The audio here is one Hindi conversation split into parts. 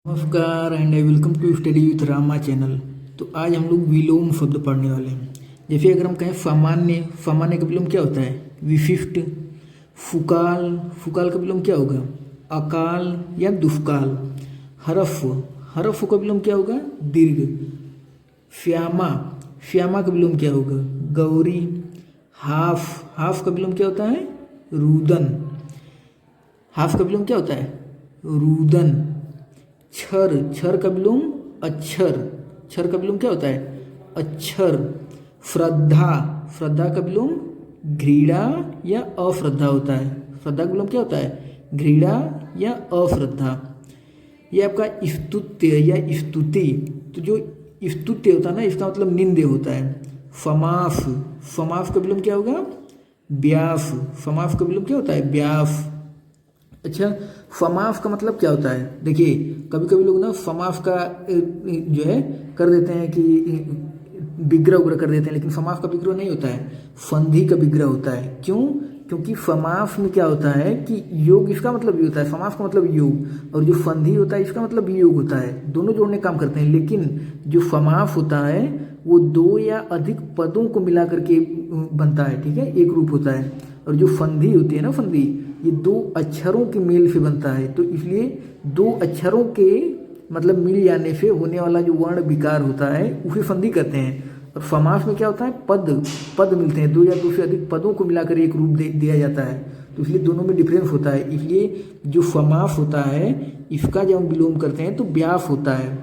नमस्कार and I welcome to study with Rama channel. तो आज हम लोग विलोम शब्द पढ़ने वाले हैं। जैसे अगर हम कहें सामान्य, सामान्य का विलोम क्या होता है? विशिष्ट। फुकाल, फुकाल का विलोम क्या होगा? अकाल या दुष्काल। हरफ, हरफ का विलोम क्या होगा? दीर्घ। श्यामा, श्यामा का विलोम क्या होगा? गौरी। हाफ, हाफ का विलोम क्या होता है? रुदन। हाफ का विलोम क्या होता है? रुदन। क्षर, क्षर का विलोम अक्षर। क्षर का विलोम क्या होता है? अक्षर। श्रद्धा, श्रद्धा का विलोम घृणा या अश्रद्धा होता है। श्रद्धा का विलोम क्या होता है? घृणा या अश्रद्धा। ये आपका स्तुत्य या स्तुति। तो जो स्तुत्य होता है ना, इसका मतलब निंदे होता है। समास, समास का विलोम क्या होगा? व्यास। समास का विलोम क्या होता है? व्यास। अच्छा, समास का मतलब क्या होता है? देखिए कभी कभी लोग ना समास का जो है कर देते हैं कि विग्रह उग्रह कर देते हैं, लेकिन समास का विग्रह नहीं होता है, संधि का विग्रह होता है। क्यों? क्योंकि समास में क्या होता है कि योग इसका मतलब ये होता है, समास का मतलब योग, और जो संधि होता है इसका मतलब योग होता है। दोनों जोड़ने काम करते हैं, लेकिन जो समास होता है वो दो या अधिक पदों को मिला करके बनता है, ठीक है, एक रूप होता है। और जो संधि होती है ना, संधि, ये दो अक्षरों के मेल से बनता है। तो इसलिए दो अक्षरों के मतलब मिल जाने से होने वाला जो वर्ण विकार होता है उसे संधि कहते हैं। और समास में क्या होता है? पद, पद मिलते हैं, दो या दो से अधिक पदों को मिलाकर एक रूप दिया जाता है। तो इसलिए दोनों में डिफरेंस होता है। इसलिए जो समास होता है इसका जब हम विलोम करते हैं तो व्यास होता है,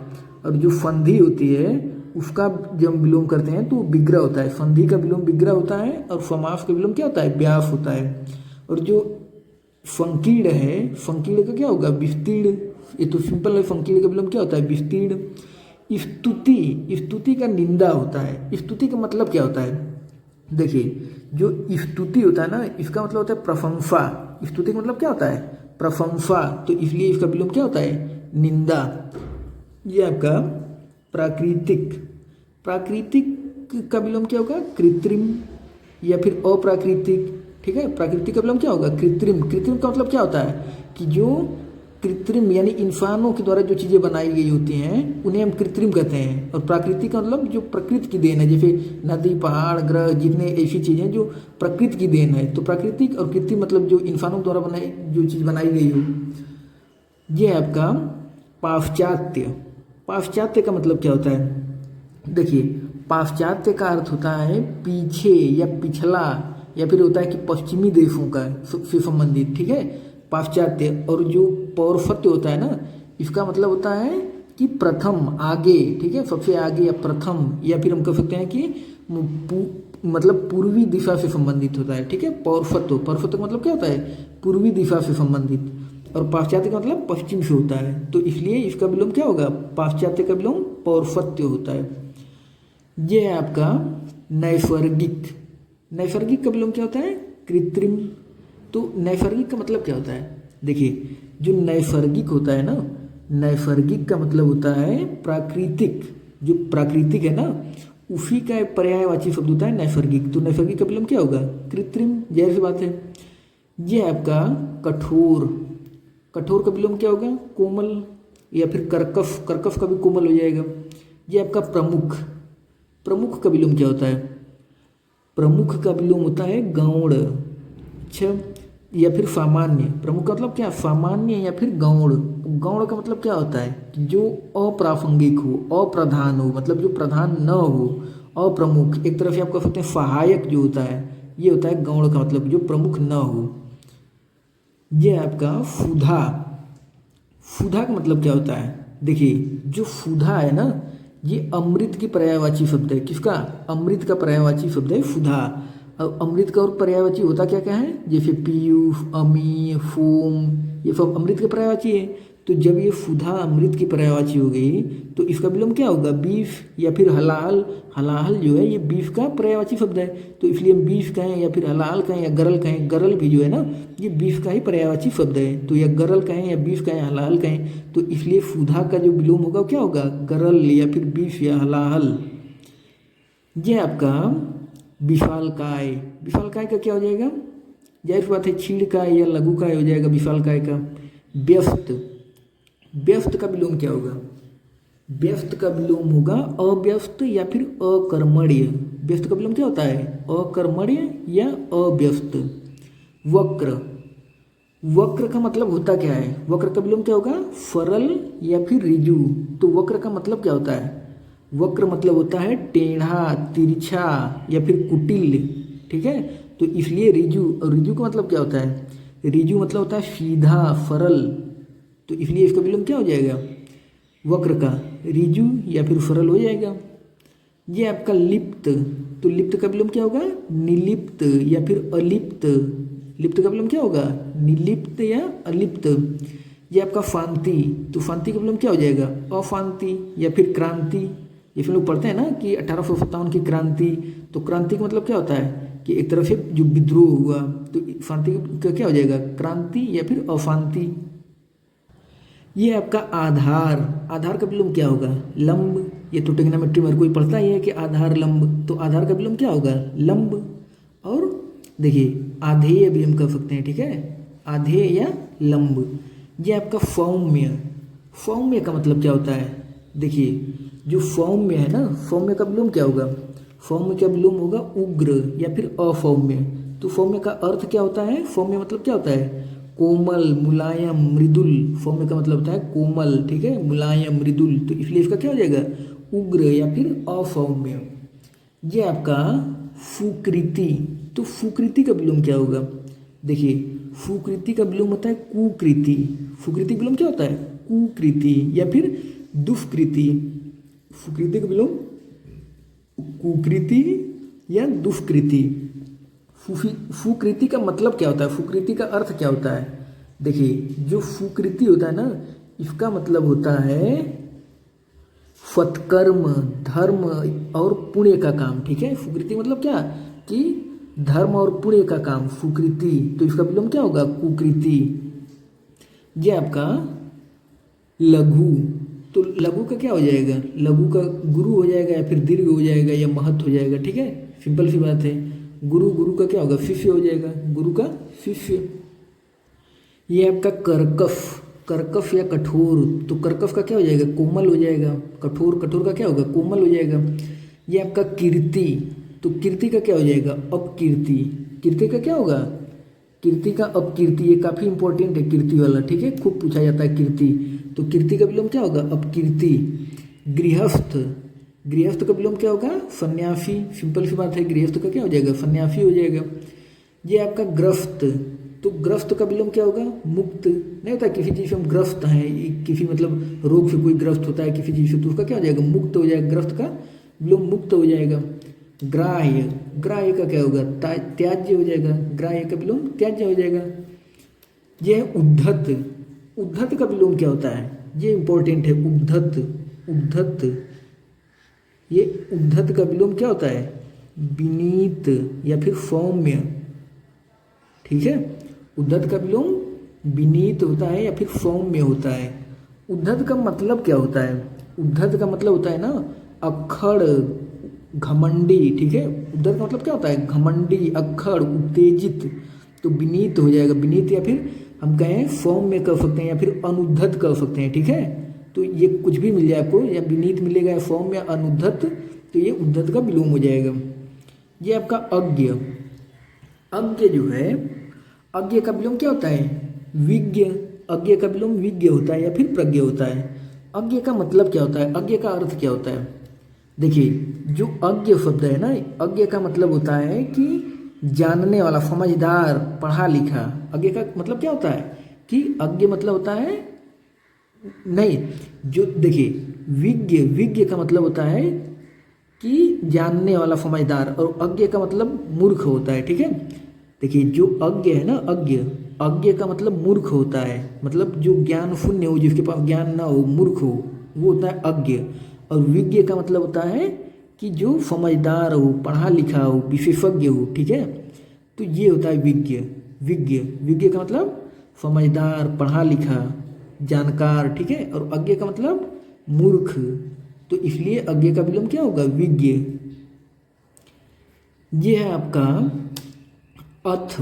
और जो संधि होती है उसका जब हम विलोम करते हैं तो विग्रह होता है। संधि का विलोम विग्रह होता है और समास का विलोम क्या होता है? व्यास होता है। और जो संकीर्ण है, संकीर्ण का क्या होगा? विस्तीर्ण। ये तो सिंपल है। संकीर्ण का विलोम क्या होता है? विस्तीर्ण। स्तुति, स्तुति का निंदा होता है। स्तुति का मतलब क्या होता है? देखिए जो स्तुति होता है ना, इसका मतलब होता है प्रशंसा। स्तुति का मतलब क्या होता है? प्रशंसा। तो इसलिए इसका विलोम क्या होता है? निंदा। ये आपका प्राकृतिक, प्राकृतिक का विलोम क्या होगा? कृत्रिम या फिर अप्राकृतिक, ठीक है। प्राकृतिक का विलोम क्या होगा? कृत्रिम। कृत्रिम का मतलब क्या होता है कि जो कृत्रिम यानी इंसानों के द्वारा जो चीज़ें बनाई गई होती हैं उन्हें हम कृत्रिम कहते हैं। और प्राकृतिक का मतलब जो प्रकृति की देन है, जैसे नदी, पहाड़, ग्रह, जितने ऐसी चीज़ें जो प्रकृति की देन है। तो प्राकृतिक और कृत्रिम मतलब जो इंसानों द्वारा बनाई जो चीज़ बनाई गई हो। ये है आपका पाश्चात्य। पाश्चात्य का मतलब क्या होता है? देखिए पाश्चात्य का अर्थ होता है पीछे या पिछला, या फिर होता है कि पश्चिमी देशों का से संबंधित, ठीक है, पाश्चात्य। और जो पौरफत्य होता है ना, इसका मतलब होता है कि प्रथम, आगे, ठीक है, सबसे आगे या प्रथम, या फिर हम कह सकते हैं कि मतलब पूर्वी दिशा से संबंधित होता है, ठीक है। पौरफत्य, पौरफत्य का मतलब क्या होता है? पूर्वी दिशा से संबंधित। और पाश्चात्य का मतलब पश्चिम से होता है। तो इसलिए इसका विलोम क्या होगा? पाश्चात्य का विलोम पौरफत्य होता है। ये है आपका नैसर्गिक। नैसर्गिक का विलोम क्या होता है? कृत्रिम। तो नैसर्गिक का मतलब क्या होता है? देखिए जो नैसर्गिक होता है ना, नैसर्गिक का मतलब होता है प्राकृतिक। जो प्राकृतिक है ना उसी का एक पर्यायवाची शब्द होता है नैसर्गिक। तो नैसर्गिक का विलोम क्या होगा? कृत्रिम, जाहिर सी बात है। ये आपका कठोर। कठोर का विलोम क्या होगा? कोमल या फिर कर्कश। कर्कश का भी कोमल हो जाएगा। ये आपका प्रमुख। प्रमुख का विलोम क्या होता है? प्रमुख का विलोम होता है गौण। अच्छा, या फिर सामान्य। प्रमुख का मतलब क्या? सामान्य या फिर गौण। गौण का मतलब क्या होता है? जो अप्रासंगिक हो, अप्रधान हो, मतलब जो प्रधान न हो, अप्रमुख। एक तरह से आप कह सकते हैं सहायक जो होता है, ये होता है गौण का मतलब, जो प्रमुख न हो। ये आपका सुधा। सुधा का मतलब क्या होता है? देखिए जो सुधा है ना, ये अमृत की पर्यायवाची शब्द है। किसका? अमृत का पर्यायवाची शब्द है सुधा। अब अमृत का और पर्यायवाची होता क्या क्या है? जैसे पीयूष, अमी, फोम, ये सब अमृत के पर्यायवाची है। तो जब ये सुधा अमृत की पर्यायवाची हो गई तो इसका विलोम क्या होगा? बीफ या फिर हलाल। हलाल जो है ये बीफ का पर्यायवाची शब्द है। तो इसलिए हम बीफ कहें या फिर हलाल कहें या गरल कहें, गरल भी जो है ना ये बीफ का ही पर्यायवाची शब्द है। तो या गरल कहें या बीफ कहें, हलाल कहें, तो इसलिए सुधा का जो विलोम होगा क्या होगा? गरल या फिर बीफ या हलाल। ये आपका विशालकाय। विशालकाय का क्या हो जाएगा? जाहिर बात है क्षीणकाय या लघुकाय हो जाएगा विशालकाय का। व्यस्त, व्यस्त का विलोम क्या होगा? व्यस्त का विलोम होगा अव्यस्त या फिर अकर्मण्य। व्यस्त का विलोम क्या होता है? अकर्मण्य या अव्यस्त। वक्र, वक्र का मतलब होता क्या है? वक्र का विलोम क्या होगा? सरल या फिर ऋजु। तो वक्र का मतलब क्या होता है? वक्र मतलब होता है टेढ़ा, तिरछा या फिर कुटिल, ठीक है। तो इसलिए ऋजु, और ऋजु का मतलब क्या होता है? ऋजु मतलब होता है सीधा, सरल। तो इसलिए इसका विलोम क्या हो जाएगा? वक्र का ऋजु या फिर सरल हो जाएगा। ये आपका लिप्त, तो लिप्त का विलोम क्या होगा? निलिप्त या फिर अलिप्त। लिप्त का विलोम क्या होगा? निलिप्त या अलिप्त। ये आपका फांति, तो फांति का विलोम क्या हो जाएगा? अफांति या फिर क्रांति। ये फिर लोग पढ़ते हैं ना कि 1857 की क्रांति, तो क्रांति का मतलब क्या होता है? कि एक तरफ से जो विद्रोह हुआ, तो फांति का क्या हो जाएगा? क्रांति या फिर अफांति। ये आपका आधार, आधार का विलोम क्या होगा? लंब। ये तो ट्रिग्नोमेट्री में हर कोई पढ़ता ही है कि आधार लंब, तो आधार का विलोम क्या होगा? लंब। और देखिए आधेय भी हम कर सकते हैं, ठीक है, आधेय या लंब। ये आपका सौम्य, सौम्य का मतलब क्या होता है? देखिए जो सौम्य है ना, सौम्य का विलोम क्या होगा? सौम्य का विलोम होगा उग्र या फिर असौम्य। तो सौम्य का अर्थ क्या होता है? सौम्य मतलब क्या होता है? कोमल, मुलायम, मृदुल। सौम्य का मतलब होता है कोमल, ठीक है, मुलायम, मृदुल। तो इसलिए इसका क्या हो जाएगा? उग्र या फिर असौम्य। ये आपका सुकृति, तो सुकृति का विलोम क्या होगा? देखिए सुकृति का विलोम होता है कुकृति। सुकृति का विलोम क्या होता है? कुकृति या फिर दुष्कृति। सुकृति का विलोम कुकृति या दुष्कृति। सुकृति का मतलब क्या होता है? सुकृति का अर्थ क्या होता है? देखिए जो सुकृति होता है ना, इसका मतलब होता है सत्कर्म, धर्म और पुण्य का काम, ठीक है। सुकृति मतलब क्या? कि धर्म और पुण्य का काम, सुकृति। तो इसका विलोम क्या होगा? कुकृति। ये आपका लघु, तो लघु का क्या हो जाएगा? लघु का गुरु हो जाएगा या फिर दीर्घ हो जाएगा या महत हो जाएगा, ठीक है, सिंपल सी बात है। गुरु, गुरु का क्या होगा? शिष्य हो जाएगा, गुरु का शिष्य। ये आपका कर्कश, कर्कश या कठोर, तो कर्कश का क्या हो जाएगा? कोमल हो जाएगा। कठोर, कठोर का क्या होगा? कोमल हो जाएगा। ये आपका कीर्ति, तो कीर्ति का क्या हो जाएगा? अपकीर्ति। कीर्ति का क्या होगा? कीर्ति का अपकीर्ति। ये काफ़ी इंपॉर्टेंट है कीर्ति वाला, ठीक है, खूब पूछा जाता है कीर्ति। तो कीर्ति का विलोम क्या होगा? अपकीर्ति। गृहस्थ, गृहस्थ का विलोम क्या होगा? सन्यासी। सिंपल सी बात है, गृहस्थ का क्या हो जाएगा? सन्यासी हो जाएगा। ये आपका ग्रस्त, तो ग्रस्त का विलोम क्या होगा? मुक्त। नहीं होता किसी चीज़ से हम ग्रस्त हैं, किसी मतलब रोग से कोई ग्रस्त होता है किसी चीज़ से, तो उसका क्या हो जाएगा? मुक्त हो जाएगा, ग्रस्त का विलोम मुक्त हो जाएगा। ग्राह्य, ग्राह्य का क्या होगा? त्याज्य हो जाएगा, ग्राह्य का विलोम त्याज्य हो जाएगा। यह है उद्धत, उद्धत का विलोम क्या होता है? ये इंपॉर्टेंट है, उद्धत, उद्धत। ये उद्धत का विलोम क्या होता है? विनीत या फिर सौम्य, ठीक है। उद्धत का विलोम विनीत होता है या फिर सौम्य होता है। उद्धत का मतलब क्या होता है? उद्धत का मतलब होता है ना अक्खड़, घमंडी, ठीक है। उद्धत का मतलब क्या होता है? घमंडी, अक्खड़, उत्तेजित। तो विनीत हो जाएगा, विनीत, या फिर हम कहें सौम्य कर सकते हैं या फिर अनुद्धत कर सकते हैं, ठीक है। तो ये कुछ भी मिल जाए आपको, या विनीत मिलेगा या सौम्य, अनुद्धत, तो ये उद्धत का विलोम हो जाएगा। ये आपका अज्ञ, अज्ञ जो है, अज्ञ का विलोम क्या होता है? विज्ञ। अज्ञ का विलोम विज्ञ होता है या फिर प्रज्ञ होता है। अज्ञ का मतलब क्या होता है? अज्ञ का अर्थ क्या होता है? देखिए जो अज्ञ शब्द है ना, अज्ञ का मतलब होता है कि जानने वाला, समझदार, पढ़ा लिखा। अज्ञ का मतलब क्या होता है? कि अज्ञ मतलब होता है, नहीं, जो देखिए विज्ञ, विज्ञ का मतलब होता है कि जानने वाला, समझदार, और अज्ञ का मतलब मूर्ख होता है, ठीक है। देखिए जो अज्ञ है ना, अज्ञ, अज्ञ का मतलब मूर्ख होता है, मतलब जो ज्ञान शून्य हो, जिसके पास ज्ञान ना हो, मूर्ख हो, वो होता है अज्ञ। और विज्ञ का मतलब होता है कि जो समझदार हो, पढ़ा लिखा हो, विशेषज्ञ हो, ठीक है। तो ये होता है विज्ञ। विज्ञ, विज्ञ का मतलब समझदार, पढ़ा लिखा, जानकार, ठीक है। और अज्ञ का मतलब मूर्ख, तो इसलिए अज्ञ का विलोम क्या होगा? विज्ञ। ये है आपका अथ,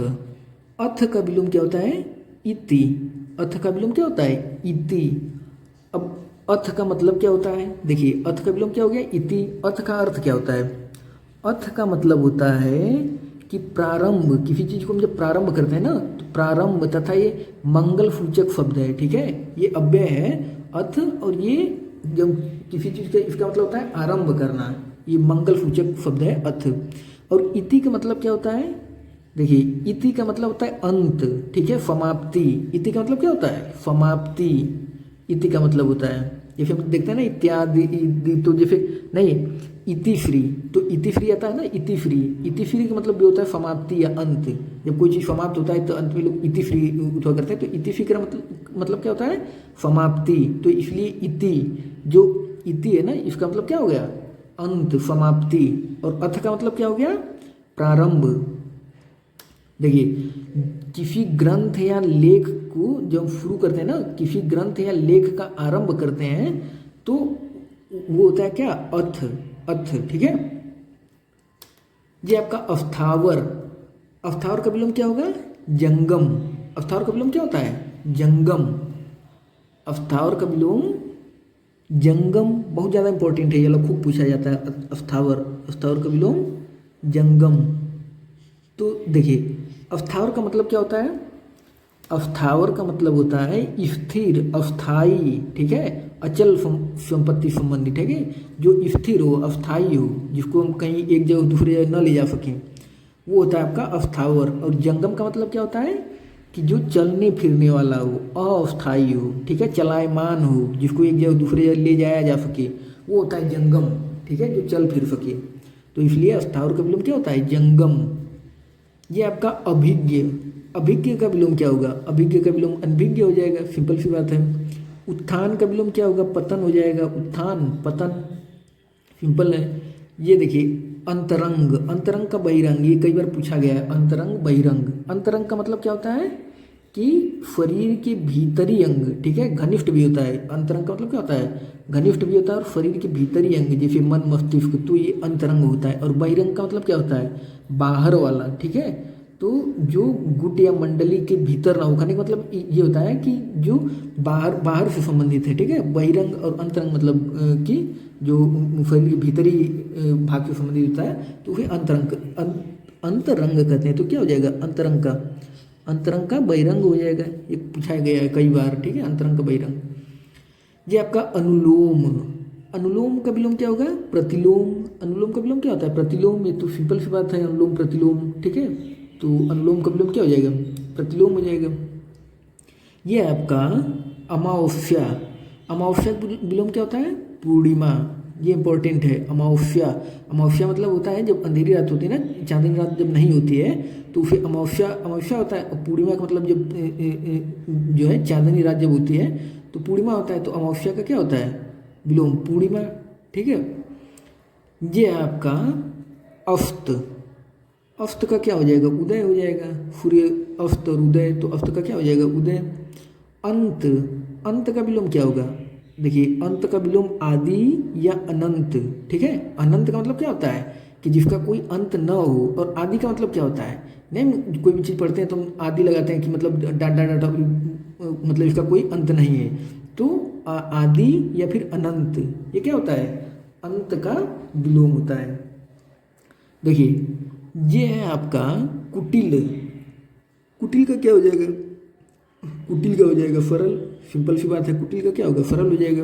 अथ का विलोम क्या होता है? इति। अथ का विलोम क्या होता है? इति। अब अथ का मतलब क्या होता है, देखिए अथ का विलोम क्या हो गया, इति। अथ का अर्थ क्या होता है, अथ का मतलब होता है कि प्रारंभ, किसी चीज़ को हम जब प्रारंभ करते हैं ना तो प्रारंभ, तथा ये मंगल सूचक शब्द है, ठीक है, ये अव्यय है अथ, और ये जब किसी चीज़ का, इसका मतलब होता है आरंभ करना, ये मंगल सूचक शब्द है अथ। और इति का मतलब क्या होता है, देखिए इति का मतलब होता है अंत, ठीक है, समाप्ति। इति का मतलब क्या होता है, समाप्ति, इति का मतलब होता है। जैसे हम देखते हैं ना इत्यादि, तो जैसे नहीं इति फ्री, तो इति फ्री आता है ना, इति फ्री, इति फ्री का मतलब भी होता है समाप्ति या अंत। जब कोई चीज़ समाप्त होता है तो अंत में लोग इति फ्री हुआ करते हैं, तो इति फ्री का मतलब क्या होता है, समाप्ति। तो इसलिए इति, जो इति है ना, इसका मतलब क्या हो गया, अंत, समाप्ति। और अथ का मतलब क्या हो गया, प्रारंभ। देखिए किसी ग्रंथ या लेख को जब शुरू करते हैं ना, किसी ग्रंथ या लेख का आरंभ करते हैं तो वो होता है क्या, अथ, अथ, ठीक है। ये आपका अस्थावर, अस्थावर का विलोम क्या होगा, जंगम। अस्थावर का विलोम क्या होता है, जंगम। अस्थावर का विलोम जंगम, बहुत ज़्यादा इंपॉर्टेंट है, ये लोग खूब पूछा जाता है। अस्थावर, अस्थावर का विलोम जंगम। तो देखिए अस्थावर का मतलब क्या होता है, अस्थावर का मतलब होता है स्थिर, अस्थाई, ठीक है, अचल संपत्ति संबंधी, ठीक है, जो स्थिर हो, अस्थाई हो, जिसको हम कहीं एक जगह दूसरे जगह न ले जा सकें, वो होता है आपका अस्थावर। और जंगम का मतलब क्या होता है कि जो चलने फिरने वाला हो, अस्थाई हो, ठीक है, चलायमान हो, जिसको एक जगह दूसरे जगह ले जाया जा सके, वो होता है जंगम, ठीक है, जो चल फिर सके। तो इसलिए अस्थावर का विलोम क्या होता है, जंगम। ये आपका अभिज्ञ, अभिज्ञ का विलोम क्या होगा, अभिज्ञ का विलोम अनभिज्ञ हो जाएगा, सिंपल सी बात है। उत्थान का विलोम क्या होगा, पतन हो जाएगा, उत्थान, पतन, सिंपल है। ये देखिए अंतरंग, अंतरंग का बहिरंग, ये कई बार पूछा गया है, अंतरंग बहिरंग। अंतरंग का मतलब क्या होता है कि शरीर के भीतरी अंग, ठीक है, घनिष्ठ भी होता है। अंतरंग का मतलब क्या होता है, घनिष्ठ भी होता है, और शरीर के भीतरी अंग जैसे मन, मस्तिष्क, तो ये अंतरंग होता है। और बहिरंग का मतलब क्या होता है, बाहर वाला, ठीक है। तो जो गुट या मंडली के भीतर ना हो, कहने का मतलब ये होता है कि जो बाहर, बाहर से संबंधित है, ठीक है। बहिरंग और अंतरंग मतलब कि जो शरीर के भीतरी भाग से संबंधित होता है, तो उसे अंतरंग, अंतरंग कहते हैं। तो क्या हो जाएगा, अंतरंग का, अंतरंग का बहिरंग हो जाएगा, ये पूछा गया है कई बार, ठीक है, अंतरंग का बहिरंग। ये आपका अनुलोम, अनुलोम का विलोम क्या होगा, प्रतिलोम। अनुलोम का विलोम क्या होता है, प्रतिलोम। ये तो सिंपल सी बात है, अनुलोम प्रतिलोम, ठीक है। तो अनुलोम का विलोम क्या हो जाएगा, प्रतिलोम हो जाएगा। ये आपका अमावस्या, अमावस्या का विलोम क्या होता है, पूर्णिमा। ये इंपॉर्टेंट है, अमावस्या। अमावस्या मतलब होता है जब अंधेरी रात होती है ना, चांदनी रात जब नहीं होती है तो उसे अमावस्या, अमावस्या होता है। और पूर्णिमा का मतलब जब जो है चांदनी रात जब होती है तो पूर्णिमा होता है। तो अमावस्या का क्या होता है, विलोम पूर्णिमा, ठीक है। ये आपका अस्त, अस्त का क्या हो जाएगा, उदय हो जाएगा। सूर्य अस्त और उदय, तो अस्त का क्या हो जाएगा, उदय। अंत, अंत का विलोम क्या होगा, देखिए अंत का विलोम आदि या अनंत, ठीक है। अनंत का मतलब क्या होता है कि जिसका कोई अंत न हो। और आदि का मतलब क्या होता है, नहीं कोई भी चीज़ पढ़ते हैं तो हम आदि लगाते हैं कि मतलब डाटा डाटा, मतलब इसका कोई अंत नहीं है। तो आदि या फिर अनंत, ये क्या होता है, अंत का विलोम होता है। देखिए ये है आपका कुटिल, कुटिल का क्या हो जाएगा, कुटिल का हो जाएगा सरल, सिंपल सी बात है। कुटिल का क्या होगा, सरल हो जाएगा।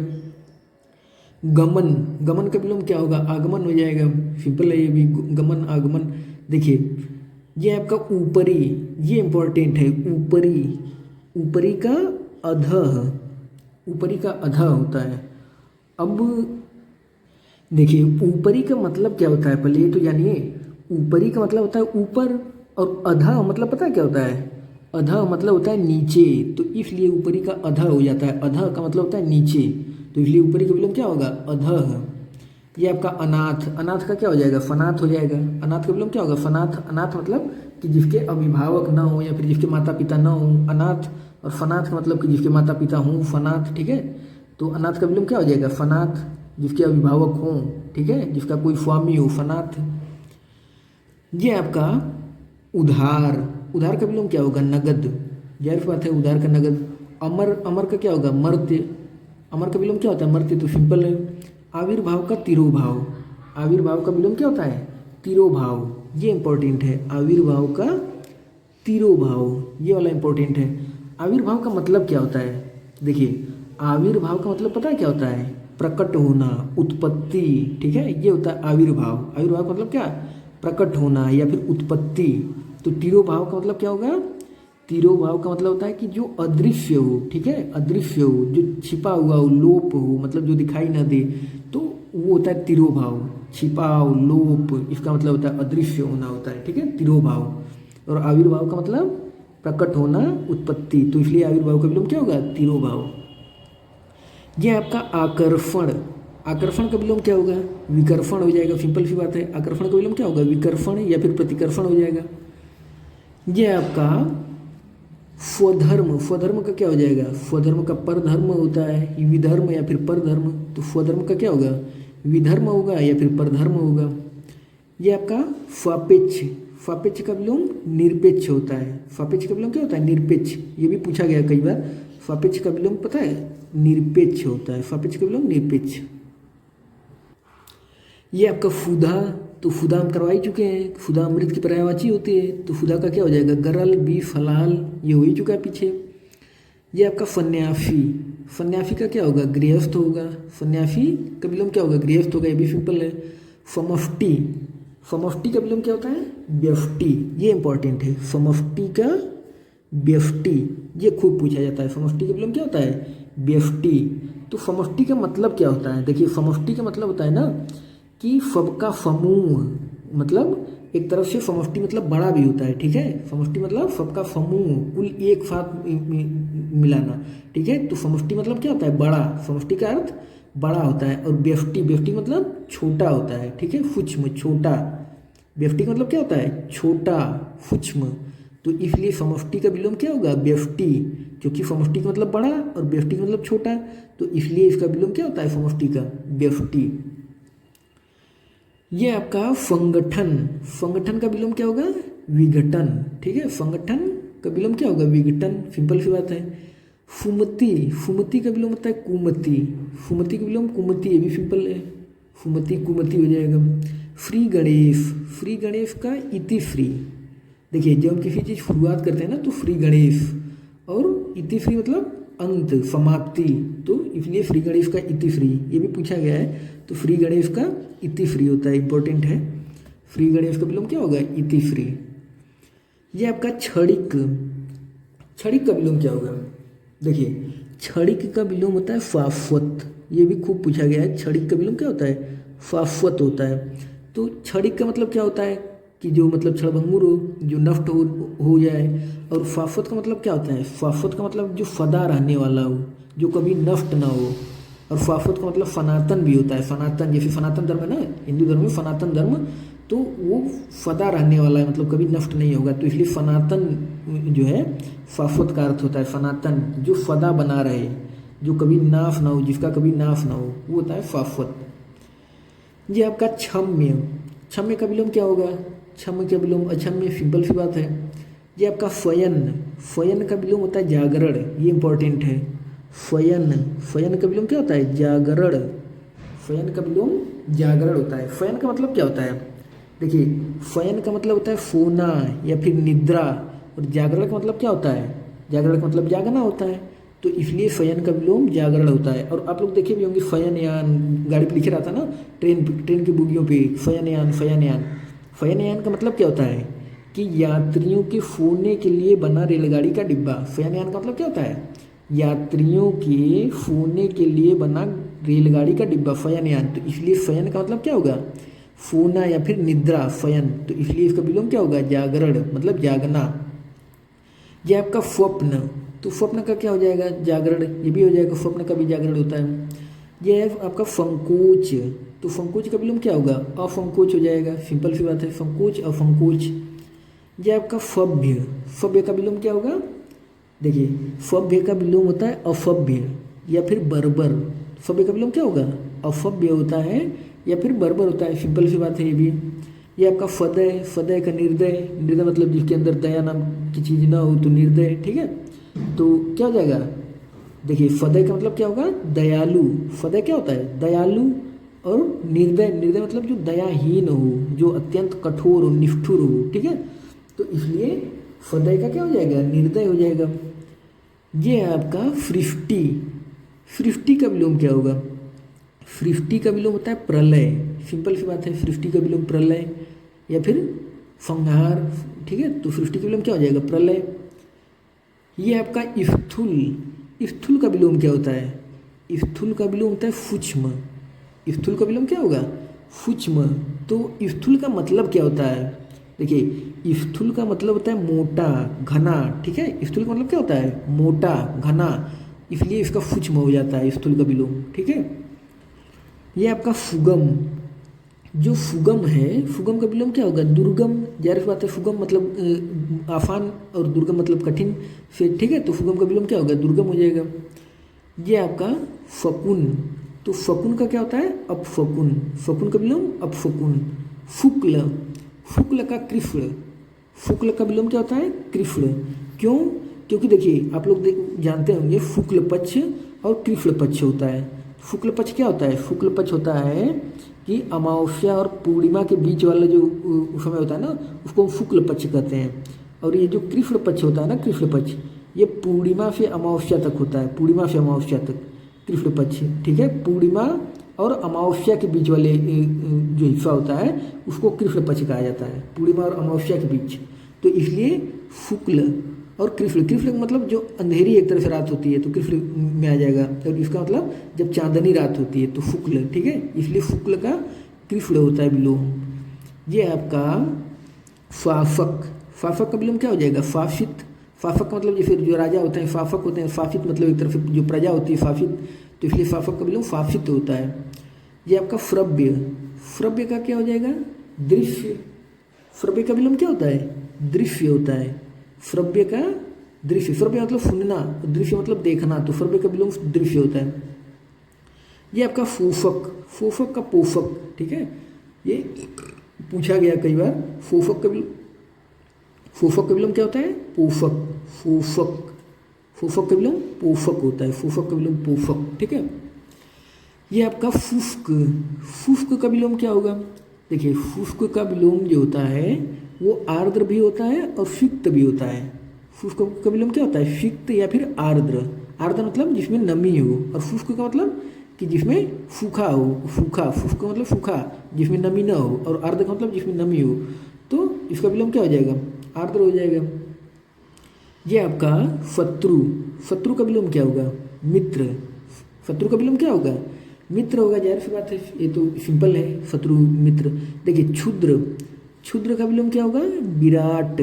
गमन, गमन का विलोम क्या होगा, आगमन हो जाएगा, सिंपल है ये भी, गमन आगमन। देखिए ये आपका ऊपरी, ये इंपॉर्टेंट है, ऊपरी, ऊपरी का अधः, ऊपरी का अधः होता है। अब देखिए ऊपरी का मतलब क्या होता है, पहले ये तो जानिए। ऊपरी का मतलब होता है ऊपर, और अधः मतलब पता है क्या होता है, अधः मतलब होता है नीचे। तो इसलिए ऊपरी का अधः हो जाता है, अधः का मतलब होता है नीचे, तो इसलिए ऊपरी का विलोम क्या होगा, अधः। ये आपका अनाथ, अनाथ का क्या हो जाएगा, फनाथ हो जाएगा। अनाथ का विलोम क्या होगा, फनाथ। अनाथ मतलब कि जिसके अभिभावक ना हो या फिर जिसके माता पिता ना हो, अनाथ। और फनाथ का मतलब कि जिसके माता पिता हों, फनाथ, ठीक है। तो अनाथ का विलोम क्या हो जाएगा, फनाथ, जिसके अभिभावक हों, ठीक है, जिसका कोई स्वामी हो, फनाथ। ये आपका उधार, उधार का विलोम क्या होगा, नगद। जाहिर बात है, उधार का नगद। अमर, अमर का क्या होगा, मर्त्य, अमर का विलोम क्या होता है? मर्त्य, तो सिंपल है। आविर्भाव का तिरोभाव, आविर्भाव का विलोम क्या होता है? तिरोभाव, ये इंपॉर्टेंट है। आविर्भाव का तिरोभाव, ये वाला इंपॉर्टेंट है। आविर्भाव का मतलब क्या होता है? देखिए, आविर्भाव का मतलब पता है क्या होता है? प्रकट होना, उत्पत्ति, ठीक है, ये होता है आविर्भाव। आविर्भाव का मतलब क्या? प्रकट होना या फिर उत्पत्ति। तो तिरोभाव का मतलब क्या होगा? तिरोभाव का मतलब होता है कि जो अदृश्य हो, ठीक है, अदृश्य हो, जो छिपा हुआ हो, लोप हो, मतलब जो दिखाई ना दे, तो वो होता है तिरोभाव। छिपाव, लोप, इसका मतलब होता है अदृश्य होना होता है, ठीक है, तिरोभाव। और आविर्भाव का मतलब प्रकट होना, उत्पत्ति, तो इसलिए आविर्भाव का विलोम क्या होगा? तिरोभाव। यह आपका आकर्षण, आकर्षण का विलोम क्या होगा? विकर्षण हो जाएगा, सिंपल सी बात है। आकर्षण का विलोम क्या होगा? विकर्षण या फिर प्रतिकर्षण हो जाएगा। यह आपका स्वधर्म, स्वधर्म का क्या हो जाएगा? स्वधर्म का परधर्म होता है, विधर्म या फिर परधर्म, तो स्वधर्म का क्या होगा? विधर्म होगा या फिर परधर्म होगा। यह आपका सापेक्ष, सापेक्ष का विलोम निरपेक्ष होता है। सापेक्ष का विलोम क्या होता है? निरपेक्ष, ये भी पूछा गया कई बार। सापेक्ष का विलोम पता है? निरपेक्ष होता है। सापेक्ष का विलोम निरपेक्ष। ये आपका फुदा, तो फुदा हम करवा ही चुके हैं। फुदा अमृत की पर्यायवाची होती है, तो फुदा का क्या हो जाएगा? गरल, बी, फलाल, ये हो ही चुका है पीछे। ये आपका सन्यासी, सन्यासी का क्या होगा? गृहस्थ होगा। सन्यासी का विलोम क्या होगा? गृहस्थ होगा, ये भी सिंपल है। समष्टि, समष्टि का विलोम क्या होता है? व्यष्टि, ये इंपॉर्टेंट है। समष्टि का व्यष्टि, ये खूब पूछा जाता है। समष्टि का विलोम क्या होता है? व्यष्टि। तो समष्टि का मतलब क्या होता है? देखिए, समष्टि का मतलब होता है ना कि सबका समूह, मतलब एक तरफ से समष्टि मतलब बड़ा भी होता है, ठीक है। समष्टि मतलब सबका समूह, कुल एक साथ मिलाना, ठीक है। तो समष्टि मतलब क्या होता है? बड़ा। समष्टि का अर्थ बड़ा होता है। और व्यष्टि, व्यष्टि मतलब छोटा होता है, ठीक है, सूक्ष्म, छोटा। व्यष्टि का मतलब क्या होता है? छोटा, सूक्ष्म। तो इसलिए समष्टि का विलोम क्या होगा? व्यष्टि, क्योंकि समष्टि का मतलब बड़ा और व्यष्टि का मतलब छोटा, तो इसलिए इसका विलोम क्या होता है? समष्टि का व्यष्टि। ये आपका संगठन, संगठन का विलोम क्या होगा? विघटन, ठीक है। संगठन का विलोम क्या होगा? विघटन, सिंपल सी बात है। फुमति, फुमति का विलोम होता है कुमति। फुमति का विलोम कुमति, ये भी सिंपल है। फुमति, कुमति हो जाएगा। फ्री गणेश, फ्री गणेश का इति फ्री। देखिए, जब हम किसी चीज़ शुरुआत करते हैं ना, तो फ्री गणेश, और इति फ्री मतलब अंत, समाप्ति, तो इसलिए फ्री गणेश का इति फ्री, ये भी पूछा गया है। तो फ्री गणेश का इति फ्री होता है, इंपॉर्टेंट है। फ्री गणेश का विलोम क्या होगा? इति फ्री। ये आपका क्षणिक, क्षणिक का विलोम क्या होगा? देखिए, क्षणिक का विलोम होता है शाश्वत, ये भी खूब पूछा गया है। क्षणिक का विलोम क्या होता है? शाश्वत होता है। तो क्षणिक का मतलब क्या होता है? कि जो मतलब क्षणभंगुर हो, जो नष्ट हो जाए। और शाश्वत का मतलब क्या होता है? शाश्वत का मतलब जो सदा रहने वाला हो, जो कभी नष्ट ना हो। और शाश्वत का मतलब सनातन भी होता है। सनातन, जैसे सनातन धर्म है ना, हिंदू धर्म में सनातन धर्म, तो वो सदा रहने वाला है, मतलब कभी नष्ट नहीं होगा। तो इसलिए सनातन जो है शाश्वत का अर्थ होता है। सनातन, जो सदा बना रहे, जो कभी नाश ना हो, जिसका कभी नाश ना हो, वो होता है शाश्वत। ये आपका क्षम्य, क्षम्य का विलोम क्या होगा? क्षम्य का विलोम अक्षम्य, सिंपल सी बात है। ये आपका स्वयन, स्वयन का विलोम होता है जागरण, ये इंपॉर्टेंट है। स्वयन, स्वयन का विलोम क्या होता है? जागरण। स्वयन का विलोम जागरण होता है। स्वयन का मतलब क्या होता है? देखिए, स्वयन का मतलब होता है सोना या फिर निद्रा, और जागरण का मतलब क्या होता है? जागरण का मतलब जागना होता है। तो इसलिए शयन का विलोम जागरण होता है। और आप लोग देखे भी होंगे शयनयान, गाड़ी पे लिखे रहता ना, ट्रेन की बोगियों पे शयनयान, शयनयान। शयनयान का मतलब क्या होता है? कि यात्रियों के सोने के लिए बना रेलगाड़ी का डिब्बा। शयनयान का मतलब क्या होता है? यात्रियों के सोने के लिए बना रेलगाड़ी का डिब्बा, शयनयान। तो इसलिए शयन का मतलब क्या होगा? सोना या फिर निद्रा, शयन। तो इसलिए इसका विलोम क्या होगा? जागरण, मतलब जागना। यह आपका स्वप्न, तो स्वप्न का क्या हो जाएगा? जागरण, ये भी हो जाएगा, स्वप्न का भी जागरण होता है। यह है आपका संकोच, तो संकोच का विलोम क्या होगा? असंकोच हो जाएगा, सिंपल सी बात है। संकोच, असंकोच। यह आपका सभ्य, सभ्य का विलोम क्या होगा? देखिए, सभ्य का विलोम होता है असभ्य या फिर बर्बर। सभ्य का विलोम क्या होगा? असभ्य होता है या फिर बर्बर होता है, सिंपल सी बात है ये भी। ये आपका सदय, सदय का निर्दय, निर्दय मतलब जिसके अंदर दया नाम की चीज़ ना हो, तो निर्दय, ठीक है। तो क्या हो जाएगा? देखिए फदय का मतलब क्या होगा, दयालु। फदय क्या होता है, दयालु। और निर्दय, निर्दय मतलब जो दयाहीन हो, जो अत्यंत कठोर हो, निष्ठुर हो, ठीक है। तो इसलिए फदय का क्या हो जाएगा, निर्दय हो जाएगा। ये है आपका सृष्टि। सृष्टि का विलोम क्या होगा, सृष्टि का विलोम होता है प्रलय। सिंपल सी बात है, सृष्टि का विलोम प्रलय या फिर संहार, ठीक है। तो सृष्टि का विलोम क्या हो जाएगा, प्रलय। ये आपका स्थूल। स्थूल का विलोम क्या होता है, स्थूल का विलोम होता है सूक्ष्म। स्थूल का विलोम क्या होगा, सूक्ष्म। तो स्थूल का मतलब क्या होता है, देखिए स्थूल का मतलब होता है मोटा, घना, ठीक है। स्थूल का मतलब क्या होता है, मोटा, घना, इसलिए इसका सूक्ष्म हो जाता है स्थूल का विलोम, ठीक है। ये आपका सुगम। जो सुगम है, सुगम का विलोम क्या होगा, दुर्गम। जाहिर सी बात है, सुगम मतलब आसान और दुर्गम मतलब कठिन से, ठीक है। तो सुगम का विलोम क्या होगा, दुर्गम हो जाएगा। ये आपका फकुन। तो फकुन का क्या होता है, अपफकुन। फकुन का विलोम अपफकुन। शुक्ल, शुक्ल का कृष्ण। शुक्ल का विलोम क्या होता है, कृष्ण। क्यों, क्योंकि देखिए आप लोग जानते होंगे शुक्ल पक्ष और कृष्ण पक्ष होता है। शुक्ल पक्ष क्या होता है, शुक्ल पक्ष होता है कि अमावस्या और पूर्णिमा के बीच वाला जो समय होता है ना, उसको हम शुक्ल पक्ष कहते हैं। और ये जो कृष्ण पक्ष होता है ना, कृष्ण पक्ष, ये पूर्णिमा से अमावस्या तक होता है, पूर्णिमा से अमावस्या तक कृष्ण पक्ष, ठीक है। पूर्णिमा और अमावस्या के बीच वाले जो हिस्सा होता है उसको कृष्ण पक्ष कहा जाता है, पूर्णिमा और अमावस्या के बीच। तो इसलिए शुक्ल और कृष्ण, कृष्ण मतलब जो अंधेरी एक तरह से रात होती है तो कृष्ण में आ जाएगा। और इसका मतलब जब चांदनी रात होती है तो शुक्ल, ठीक है। इसलिए शुक्ल का कृष्ण होता है विलोम। ये आपका फाफक। फाफक का विलोम क्या हो जाएगा, फाफित। फाफक का मतलब जैसे जो राजा होते हैं फाफक होते हैं, फाफित मतलब एक तरफ जो प्रजा होती है फाफित, तो इसलिए फाफक का विलोम फाफित होता है। ये आपका श्रव्य। श्रव्य का क्या हो जाएगा, दृश्य। श्रव्य का विलोम क्या होता है, दृश्य होता है। श्रव्य का दृश्य, श्रव्य मतलब सुनना, दृश्य मतलब देखना, तो श्रव्य का विलोम दृश्य होता है। ये आपका फोफक। फोफक का पोफक, ठीक है। ये पूछा गया कई बार। फोफक का विलोम, फोफक का विलोम क्या होता है, पोफक। फोफक, फोफक का विलोम पोफक होता है, फोफक का विलोम पोफक, ठीक है। ये आपका शुष्क। शुष्क का विलोम क्या होगा, देखिए शुष्क का विलोम जो होता है वो आर्द्र भी होता है और सिक्त भी होता है। शुष्क का विलोम क्या होता है, सिक्त या फिर आर्द्र। आर्द्र मतलब जिसमें नमी हो, और शुष्क का मतलब कि जिसमें सूखा हो। सूखा, शुष्क का मतलब सूखा जिसमें नमी न हो, और आर्द्र का मतलब जिसमें नमी हो। तो इसका विलोम क्या हो जाएगा, आर्द्र हो जाएगा। ये आपका शत्रु। शत्रु का विलोम क्या होगा, मित्र। शत्रु का विलोम क्या होगा, मित्र होगा। जाहिर सी बात है, ये तो सिंपल है, शत्रु मित्र। देखिए क्षुद्र। क्षुद्र का विलोम क्या होगा, विराट।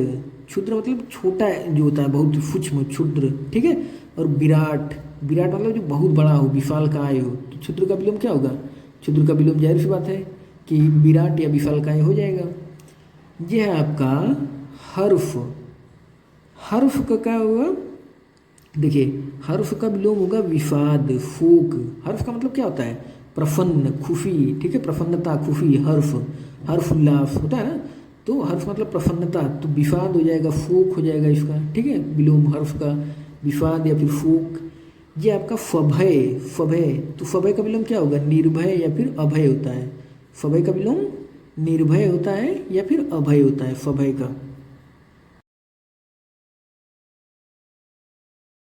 क्षुद्र मतलब छोटा जो होता है, बहुत सूक्ष्म, क्षुद्र, ठीक है। और विराट, विराट मतलब जो बहुत बड़ा हो, विशालकाय हो। तो क्षुद्र का विलोम क्या होगा, क्षुद्र का विलोम जाहिर सी बात है कि विराट या विशालकाय हो जाएगा। यह है आपका हर्फ। हर्फ का क्या होगा, देखिए हर्फ का विलोम होगा विषाद, शोक। हर्फ का मतलब क्या होता है, प्रसन्न, खुशी, ठीक है। प्रसन्नता, खुशी, हर्ष, हर्ष उल्लास होता है ना। तो हर्ष मतलब प्रसन्नता, तो विषाद हो जाएगा, शोक हो जाएगा इसका, ठीक है। विलोम हर्ष का विषाद या फिर शोक। ये आपका फभय। फभय, तो फभय का विलोम क्या होगा, निर्भय या फिर अभय होता है। फभय का विलोम निर्भय होता है या फिर अभय होता है फभय का।